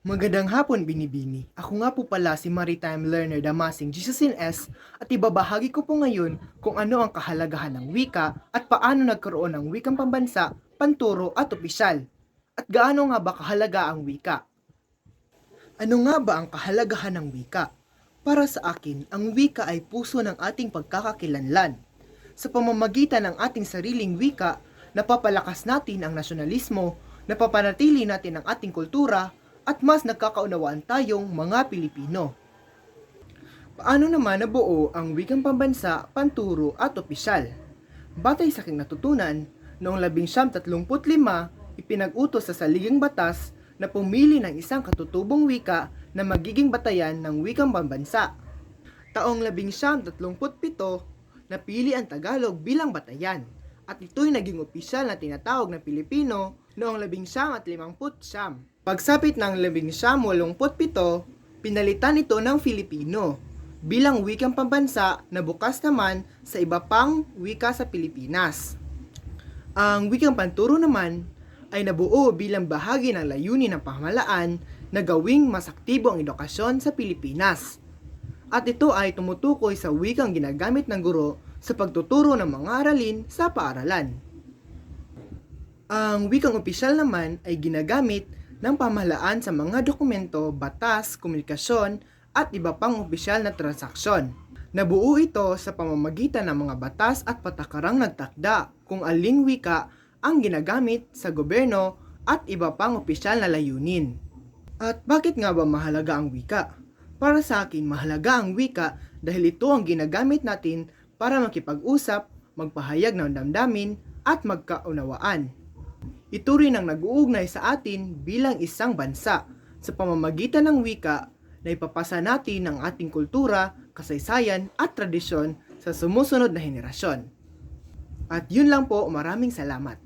Magandang hapon, Binibini. Ako nga po pala si Maritime Learner Damasing Jesusin S. at ibabahagi ko po ngayon kung ano ang kahalagahan ng wika at paano nagkaroon ng wikang pambansa, panturo at opisyal. At gaano nga ba kahalaga ang wika? Ano nga ba ang kahalagahan ng wika? Para sa akin, ang wika ay puso ng ating pagkakakilanlan. Sa pamamagitan ng ating sariling wika, napapalakas natin ang nasyonalismo, napapanatili natin ang ating kultura, at mas nagkakaunawaan tayong mga Pilipino. Paano naman nabuo ang wikang pambansa, panturo at opisyal? Batay sa aking natutunan, noong 1935, ipinag-utos sa saligang batas na pumili ng isang katutubong wika na magiging batayan ng wikang pambansa. Taong 1937, napili ang Tagalog bilang batayan at ito'y naging opisyal na tinatawag na Pilipino noong 1959. Pagsapit ng 1987, pinalitan ito ng Filipino bilang wikang pambansa na bukas naman sa iba pang wika sa Pilipinas. Ang wikang panturo naman ay nabuo bilang bahagi ng layunin ng pamahalaan na gawing mas aktibo ang edukasyon sa Pilipinas. At ito ay tumutukoy sa wikang ginagamit ng guro sa pagtuturo ng mga aralin sa paaralan. Ang wikang opisyal naman ay ginagamit ng pamahalaan sa mga dokumento, batas, komunikasyon at iba pang opisyal na transaksyon. Nabuo ito sa pamamagitan ng mga batas at patakarang nagtakda kung aling wika ang ginagamit sa gobyerno at iba pang opisyal na layunin. At bakit nga ba mahalaga ang wika? Para sa akin, mahalaga ang wika dahil ito ang ginagamit natin para makipag-usap, magpahayag ng damdamin at magkaunawaan. Ito rin ang nag-uugnay sa atin bilang isang bansa sa pamamagitan ng wika na ipapasa natin ang ating kultura, kasaysayan at tradisyon sa sumusunod na henerasyon. At yun lang po, maraming salamat.